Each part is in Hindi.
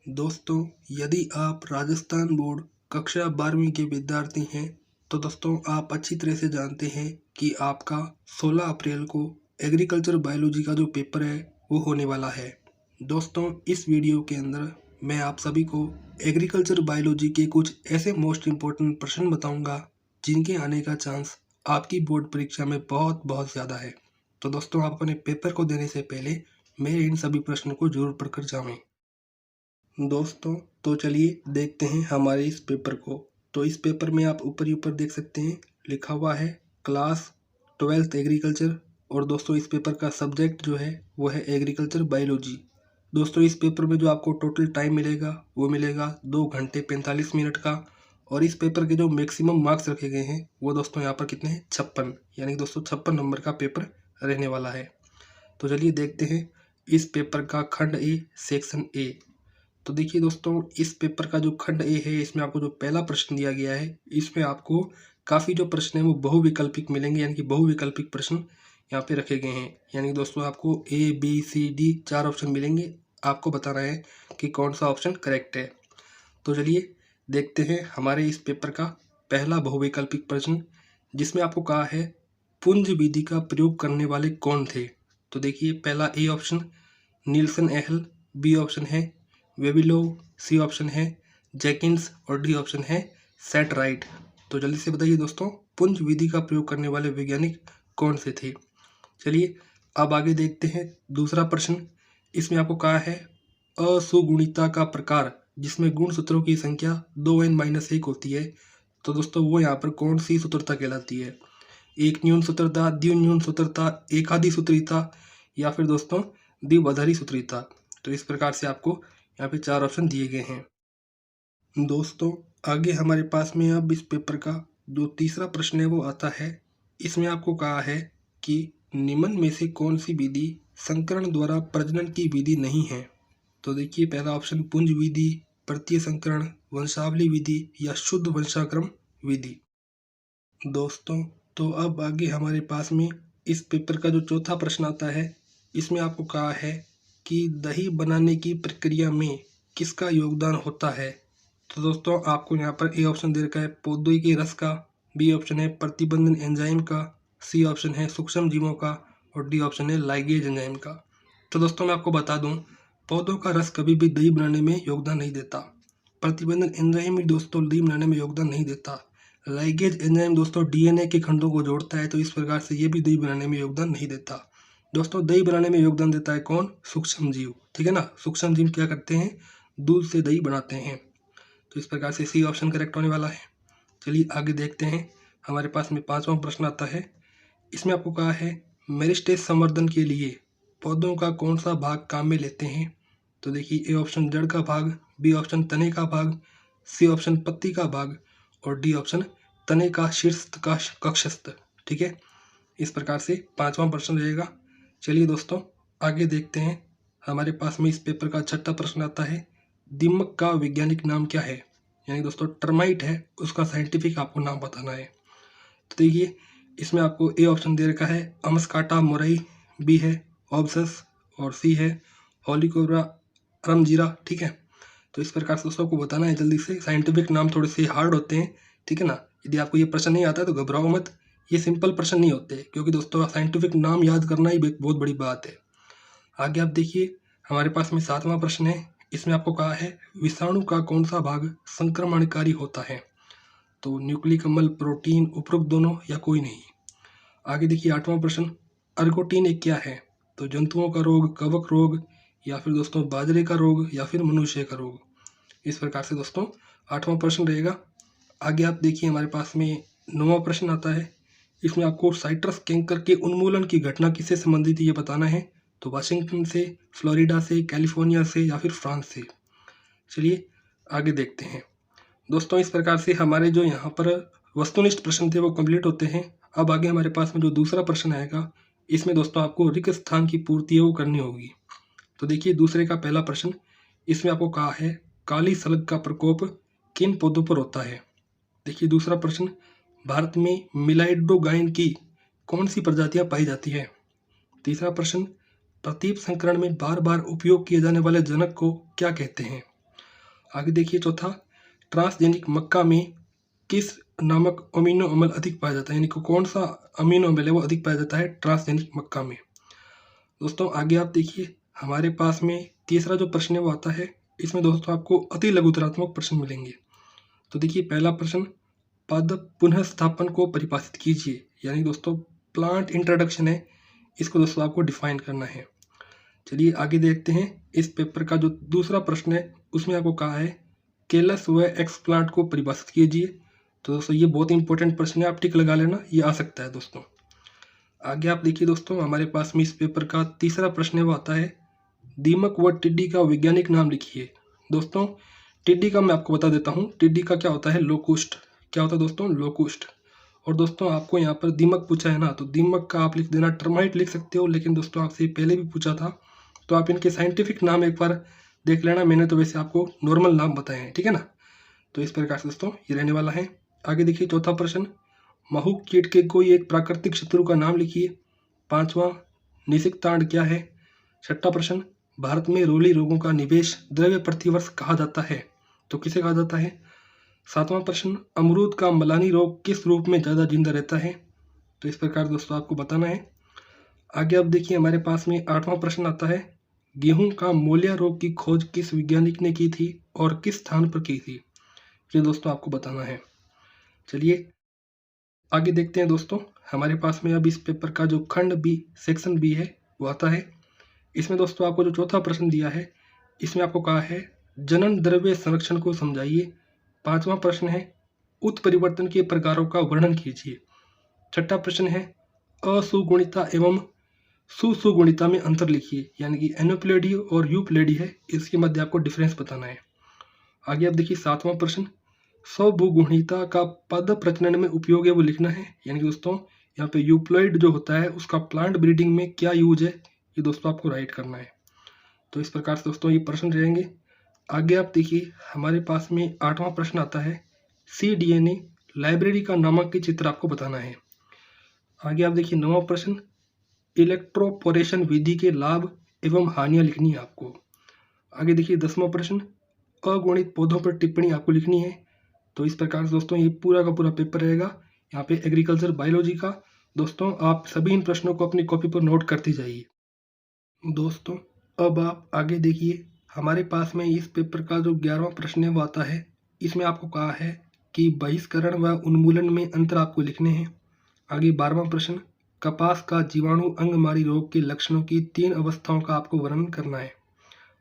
दोस्तों, यदि आप राजस्थान बोर्ड कक्षा 12वीं के विद्यार्थी हैं, तो दोस्तों आप अच्छी तरह से जानते हैं कि आपका 16 अप्रैल को एग्रीकल्चर बायोलॉजी का जो पेपर है वो होने वाला है। दोस्तों, इस वीडियो के अंदर मैं आप सभी को एग्रीकल्चर बायोलॉजी के कुछ ऐसे मोस्ट इम्पोर्टेंट प्रश्न बताऊंगा जिनके आने का चांस आपकी बोर्ड परीक्षा में बहुत बहुत ज़्यादा है। तो दोस्तों, आप अपने पेपर को देने से पहले मेरे इन सभी प्रश्नों को जरूर पढ़कर जाएं। दोस्तों, तो चलिए देखते हैं हमारे इस पेपर को। तो इस पेपर में आप ऊपर ही ऊपर देख सकते हैं लिखा हुआ है क्लास 12th एग्रीकल्चर। और दोस्तों, इस पेपर का सब्जेक्ट जो है वो है एग्रीकल्चर बायोलॉजी। दोस्तों, इस पेपर में जो आपको टोटल टाइम मिलेगा वो मिलेगा 2 घंटे 45 मिनट का। और इस पेपर के जो मैक्सिमम मार्क्स रखे गए हैं वो दोस्तों यहाँ पर कितने हैं, 56। यानी कि दोस्तों 56 नंबर का पेपर रहने वाला है। तो चलिए देखते हैं इस पेपर का खंड ए सेक्शन ए। तो देखिए दोस्तों, इस पेपर का जो खंड ए है इसमें आपको जो पहला प्रश्न दिया गया है इसमें आपको काफ़ी जो प्रश्न है वो बहुविकल्पिक मिलेंगे। यानी कि बहुविकल्पिक प्रश्न यहाँ पे रखे गए हैं। यानी कि दोस्तों आपको A B C D 4 option मिलेंगे। आपको बताना है कि कौन सा ऑप्शन करेक्ट है। तो चलिए देखते हैं हमारे इस पेपर का पहला बहुविकल्पिक प्रश्न, जिसमें आपको कहा है पुंज विधि का प्रयोग करने वाले कौन थे। तो देखिए पहला A option Nielsen एहल, B option है वेबिलोव, सी ऑप्शन है जैकिन्स और डी ऑप्शन है सेटराइट। तो जल्दी से बताइए दोस्तों, पुंज विधि का प्रयोग करने वाले वैज्ञानिक कौन से थे। चलिए अब आगे देखते हैं दूसरा प्रश्न। इसमें आपको कहा है असुगुणिता का प्रकार जिसमें गुणसूत्रों की संख्या 2n-1 होती है। तो दोस्तों वो यहाँ पर कौन सी सूत्रता कहलाती है, एक न्यून सूत्रता, द्विन्यून सूत्रता, एकाधी सूत्रिता या फिर दोस्तों द्विआधारी सूत्रिता। तो इस प्रकार से आपको यहाँ पे 4 ऑप्शन दिए गए हैं। दोस्तों आगे हमारे पास में अब इस पेपर का जो तीसरा प्रश्न है वो आता है। इसमें आपको कहा है कि निम्न में से कौन सी विधि संकरण द्वारा प्रजनन की विधि नहीं है। तो देखिए पहला ऑप्शन पुंज विधि, प्रत्यय संकरण, वंशावली विधि या शुद्ध वंशाक्रम विधि। दोस्तों तो अब आगे हमारे पास में इस पेपर का जो चौथा प्रश्न आता है। इसमें आपको कहा है कि दही बनाने की प्रक्रिया में किसका योगदान होता है। तो दोस्तों आपको यहाँ पर ए ऑप्शन दे रखा है पौधों के रस का, बी ऑप्शन है प्रतिबंधन एंजाइम का, सी ऑप्शन है सूक्ष्म जीवों का और डी ऑप्शन है लाइगेज एंजाइम का। तो दोस्तों मैं आपको बता दूं, पौधों का रस कभी भी दही बनाने में योगदान नहीं देता। प्रतिबंधन एंजाइम भी दोस्तों दही बनाने में योगदान नहीं देता। लाइगेज एंजाइम दोस्तों डीएनए के खंडों को जोड़ता है, तो इस प्रकार से ये भी दही बनाने में योगदान नहीं देता। दोस्तों दही बनाने में योगदान देता है कौन, सूक्ष्म जीव। ठीक है ना, सूक्ष्म जीव क्या करते हैं, दूध से दही बनाते हैं। तो इस प्रकार से सी ऑप्शन करेक्ट होने वाला है। चलिए आगे देखते हैं हमारे पास में पांचवा प्रश्न आता है। इसमें आपको कहा है मेरिस्टेज संवर्धन के लिए पौधों का कौन सा भाग काम में लेते हैं। तो देखिए ए ऑप्शन जड़ का भाग, बी ऑप्शन तने का भाग, सी ऑप्शन पत्ती का भाग और डी ऑप्शन तने का शीर्षस्थ का कक्षस्थ। ठीक है, इस प्रकार से पांचवा प्रश्न रहेगा। चलिए दोस्तों आगे देखते हैं हमारे पास में इस पेपर का छठा प्रश्न आता है दीमक का वैज्ञानिक नाम क्या है। यानी दोस्तों टर्माइट है, उसका साइंटिफिक आपको नाम बताना है। तो देखिए इसमें आपको ए ऑप्शन दे रखा है अमस्काटा मोरई, बी है ऑब्सस और सी है हॉलिकोब्रा रमजीरा। ठीक है, तो इस प्रकार से दोस्तों को बताना है जल्दी से। साइंटिफिक नाम थोड़े से हार्ड होते हैं, ठीक है ना। यदि आपको ये प्रश्न नहीं आता है तो घबराओ मत, ये सिंपल प्रश्न नहीं होते, क्योंकि दोस्तों साइंटिफिक नाम याद करना ही बहुत बड़ी बात है। आगे आप देखिए हमारे पास में सातवां प्रश्न है। इसमें आपको कहा है विषाणु का कौन सा भाग संक्रमणकारी होता है। तो न्यूक्लिक अम्ल, प्रोटीन, उपरोक्त दोनों या कोई नहीं। आगे देखिए आठवां प्रश्न अर्गोटीन एक क्या है। तो जंतुओं का रोग, कवक रोग या फिर दोस्तों बाजरे का रोग या फिर मनुष्य का रोग। इस प्रकार से दोस्तों आठवां प्रश्न रहेगा। आगे आप देखिए हमारे पास में नौवां प्रश्न आता है। इसमें आपको साइट्रस कैंकर के उन्मूलन की घटना किससे संबंधित ये बताना है। तो वाशिंगटन से, फ्लोरिडा से, कैलिफोर्निया से या फिर फ्रांस से। चलिए आगे देखते हैं दोस्तों। इस प्रकार से हमारे जो यहाँ पर वस्तुनिष्ठ प्रश्न थे वो कंप्लीट होते हैं। अब आगे हमारे पास में जो दूसरा प्रश्न आएगा, इसमें दोस्तों आपको रिक्त स्थान की पूर्ति है वो करनी होगी। तो देखिए दूसरे का पहला प्रश्न, इसमें आपको कहा है काली स्लग का प्रकोप किन पौधों पर होता है। देखिए दूसरा प्रश्न भारत में मिलाइडोगाइन की कौन सी प्रजातियां पाई जाती है। तीसरा प्रश्न प्रतीप संकरण में बार बार उपयोग किए जाने वाले जनक को क्या कहते हैं। आगे देखिए चौथा, ट्रांसजेनिक मक्का में किस नामक अमीनो अम्ल अधिक पाया जाता है, यानी कि कौन सा अमीनो अम्ल है वो अधिक पाया जाता है ट्रांसजेनिक मक्का में। दोस्तों आगे आप देखिए हमारे पास में तीसरा जो प्रश्न है वो आता है, इसमें दोस्तों आपको अति लघुतरात्मक प्रश्न मिलेंगे। तो देखिए पहला प्रश्न, पद पुनः को परिभाषित कीजिए, यानी दोस्तों प्लांट इंट्रोडक्शन है, इसको दोस्तों आपको डिफाइन करना है। चलिए आगे देखते हैं, इस पेपर का जो दूसरा प्रश्न है उसमें आपको कहा है केलस व एक्सप्लांट को परिभाषित कीजिए। तो दोस्तों ये बहुत इंपॉर्टेंट प्रश्न है, आप टिक लगा लेना, ये आ सकता है दोस्तों। आगे आप देखिए दोस्तों हमारे पास में इस पेपर का तीसरा प्रश्न है वो आता है, दीमक व टिड्डी का वैज्ञानिक नाम लिखिए। दोस्तों टिड्डी का मैं आपको बता देता हूँ, टिड्डी का क्या होता है, लोकुस्ट। क्या होता है दोस्तों, लोकुस्ट। और दोस्तों आपको यहाँ पर दीमक पूछा है ना, तो दीमक का आप लिख देना टर्माइट लिख सकते हो, लेकिन दोस्तों आपसे पहले भी पूछा था, तो आप इनके साइंटिफिक नाम एक बार देख लेना, मैंने तो वैसे आपको नॉर्मल नाम बताए हैं, ठीक है ना। तो इस प्रकार से दोस्तों ये रहने वाला है। आगे देखिए चौथा प्रश्न, महूक कीट के कोई एक प्राकृतिक शत्रु का नाम लिखिए। पांचवा, निषिक्तांड क्या है। छठा प्रश्न, भारत में रोली रोगों का निवेश द्रव्य प्रतिवर्ष कहा जाता है, तो किसे कहा जाता है। सातवां प्रश्न, अमरूद का मलानी रोग किस रूप में ज़्यादा जिंदा रहता है, तो इस प्रकार दोस्तों आपको बताना है। आगे आप देखिए हमारे पास में आठवां प्रश्न आता है, गेहूं का मोलिया रोग की खोज किस वैज्ञानिक ने की थी और किस स्थान पर की थी, ये दोस्तों आपको बताना है। चलिए आगे देखते हैं दोस्तों, हमारे पास में अब इस पेपर का जो खंड बी सेक्शन बी है वो आता है। इसमें दोस्तों आपको जो चौथा प्रश्न दिया है, इसमें आपको कहा है जनन द्रव्य संरक्षण को समझाइए। पांचवा प्रश्न है, उत्परिवर्तन के प्रकारों का वर्णन कीजिए। छठा प्रश्न है, असुगुणिता एवं सुसुगुणिता में अंतर लिखिए, यानी कि एनोप्लेडी और यूप्लेडी है, इसके मध्य आपको डिफरेंस बताना है। आगे आप देखिए सातवां प्रश्न, स्वभूगुणिता का पद प्रचलन में उपयोग है वो लिखना है, यानी कि दोस्तों यहाँ पे यूप्लॉइड जो होता है उसका प्लांट ब्रीडिंग में क्या यूज है, ये दोस्तों आपको राइट करना है। तो इस प्रकार से दोस्तों ये प्रश्न रहेंगे। आगे आप देखिए हमारे पास में आठवां प्रश्न आता है, CDNA लाइब्रेरी का नामक चित्र आपको बताना है। आगे आप देखिए नौवां प्रश्न, इलेक्ट्रोपोरेशन विधि के लाभ एवं हानियां लिखनी है आपको। आगे देखिए 10वां प्रश्न, अगुणित पौधों पर टिप्पणी आपको लिखनी है। तो इस प्रकार से दोस्तों ये पूरा का पूरा पेपर रहेगा यहाँ पे एग्रीकल्चर बायोलॉजी का। दोस्तों आप सभी इन प्रश्नों को अपनी कॉपी पर नोट करते जाइए। दोस्तों अब आप आगे देखिए हमारे पास में इस पेपर का जो 11वां प्रश्न है वो आता है। इसमें आपको कहा है कि बहिष्करण व उन्मूलन में अंतर आपको लिखने हैं। आगे 12वां प्रश्न, कपास का जीवाणु अंगमारी रोग के लक्षणों की 3 अवस्थाओं का आपको वर्णन करना है।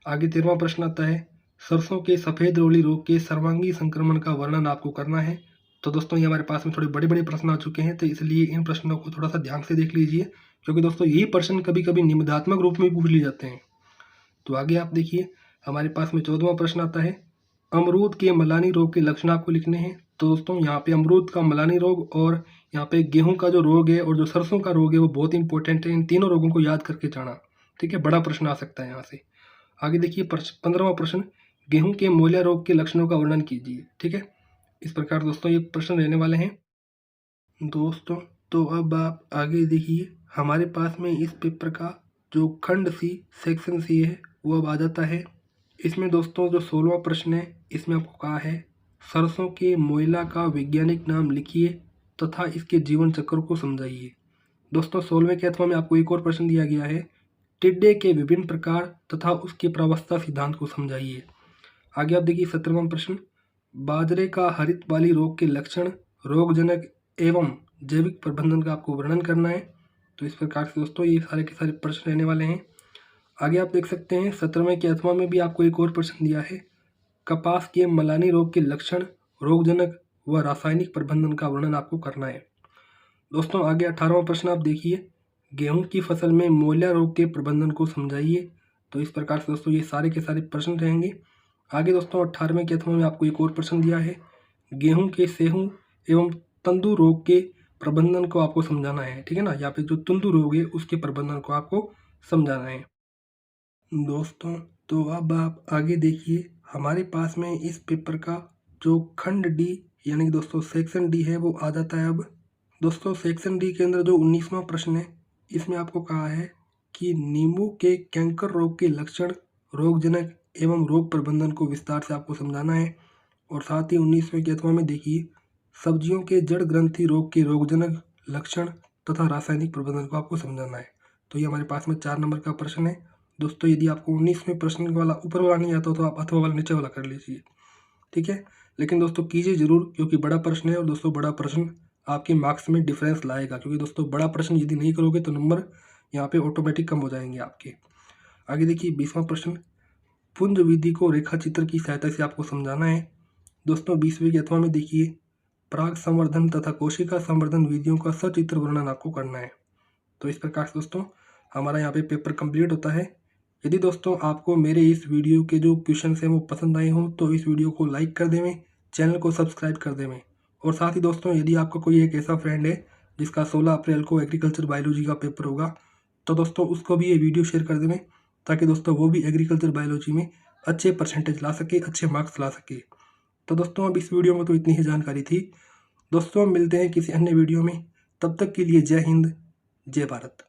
आगे 13वां प्रश्न आता है, सरसों के सफ़ेद रोली रोग के सर्वांगी संक्रमण का वर्णन आपको करना है। तो दोस्तों ये हमारे पास में थोड़े बड़े बड़े प्रश्न आ चुके हैं, तो इसलिए इन प्रश्नों को थोड़ा सा ध्यान से देख लीजिए, क्योंकि दोस्तों यही प्रश्न कभी कभी निबंधात्मक रूप में भी पूछ लिए जाते हैं। तो आगे आप देखिए हमारे पास में 14वां प्रश्न आता है, अमरूद के मलानी रोग के लक्षण आपको लिखने हैं। तो दोस्तों यहाँ पे अमरूद का मलानी रोग और यहाँ पे गेहूं का जो रोग है और जो सरसों का रोग है वो बहुत इंपॉर्टेंट है, इन तीनों रोगों को याद करके जाना, ठीक है, बड़ा प्रश्न आ सकता है यहाँ से। आगे देखिए 15वां प्रश्न, गेहूं के मोलिया रोग के लक्षणों का वर्णन कीजिए, ठीक है। इस प्रकार दोस्तों ये प्रश्न रहने वाले हैं। दोस्तों तो अब आप आगे देखिए हमारे पास में इस पेपर का जो खंड सी सेक्शन सी है वो अब आ जाता है। इसमें दोस्तों जो 16वां प्रश्न है इसमें आपको कहा है, सरसों के मोइला का वैज्ञानिक नाम लिखिए तथा इसके जीवन चक्र को समझाइए। दोस्तों 16वें के अथवा में आपको एक और प्रश्न दिया गया है, टिड्डे के विभिन्न प्रकार तथा उसके प्रावस्था सिद्धांत को समझाइए। आगे आप देखिए 17वां प्रश्न, बाजरे का हरित वाली रोग के लक्षण, रोगजनक एवं जैविक प्रबंधन का आपको वर्णन करना है। तो इस प्रकार से दोस्तों ये सारे के सारे प्रश्न रहने वाले हैं। आगे आप देख सकते हैं 17वें के अथवा में भी आपको एक और प्रश्न दिया है, कपास के मलानी रोग के लक्षण, रोगजनक व रासायनिक प्रबंधन का वर्णन आपको करना है। दोस्तों आगे 18वां प्रश्न आप देखिए, गेहूं की फसल में मोलिया रोग के प्रबंधन को समझाइए। तो इस प्रकार से दोस्तों ये सारे के सारे प्रश्न रहेंगे। आगे दोस्तों 18वें के अथवा में आपको एक और प्रश्न दिया है, गेहूं के सेहू एवं तंदू रोग के प्रबंधन को आपको समझाना है, ठीक है ना। यहाँ पे जो तंदू रोग है उसके प्रबंधन को आपको समझाना है। दोस्तों तो अब आप आगे देखिए हमारे पास में इस पेपर का जो खंड डी यानी कि दोस्तों सेक्शन डी है वो आ जाता है। अब दोस्तों सेक्शन डी के अंदर जो 19वां प्रश्न है इसमें आपको कहा है कि नींबू के कैंकर रोग के लक्षण, रोगजनक एवं रोग प्रबंधन को विस्तार से आपको समझाना है। और साथ ही 19वें के अथवा में देखिए सब्जियों के जड़ ग्रंथि रोग के रोगजनक लक्षण तथा रासायनिक प्रबंधन को आपको समझाना है। तो ये हमारे पास में 4 नंबर का प्रश्न है। दोस्तों यदि आपको 19वें प्रश्न वाला ऊपर वाला नहीं आता हो तो आप अथवा वाला नीचे वाला कर लीजिए, ठीक है। लेकिन दोस्तों कीजिए ज़रूर, क्योंकि बड़ा प्रश्न है और दोस्तों बड़ा प्रश्न आपके मार्क्स में डिफरेंस लाएगा, क्योंकि दोस्तों बड़ा प्रश्न यदि नहीं करोगे तो नंबर यहाँ पे ऑटोमेटिक कम हो जाएंगे आपके। आगे देखिए 20वां प्रश्न, पुंज विधि को रेखा चित्र की सहायता से आपको समझाना है। दोस्तों 20वें के अथवा में देखिए पराग संवर्धन तथा कोशिका संवर्धन विधियों का सचित्र वर्णन आपको करना है। तो इस प्रकार से दोस्तों हमारा यहाँ पे पेपर कंप्लीट होता है। यदि दोस्तों आपको मेरे इस वीडियो के जो क्वेश्चन हैं वो पसंद आए हों तो इस वीडियो को लाइक कर देवें, चैनल को सब्सक्राइब कर देवें। और साथ ही दोस्तों यदि आपका कोई एक ऐसा फ्रेंड है जिसका 16 अप्रैल को एग्रीकल्चर बायोलॉजी का पेपर होगा तो दोस्तों उसको भी ये वीडियो शेयर कर देवें, ताकि दोस्तों वो भी एग्रीकल्चर बायोलॉजी में अच्छे परसेंटेज ला सके, अच्छे मार्क्स ला सके। तो दोस्तों अब इस वीडियो में तो इतनी ही जानकारी थी। दोस्तों मिलते हैं किसी अन्य वीडियो में, तब तक के लिए जय हिंद, जय भारत।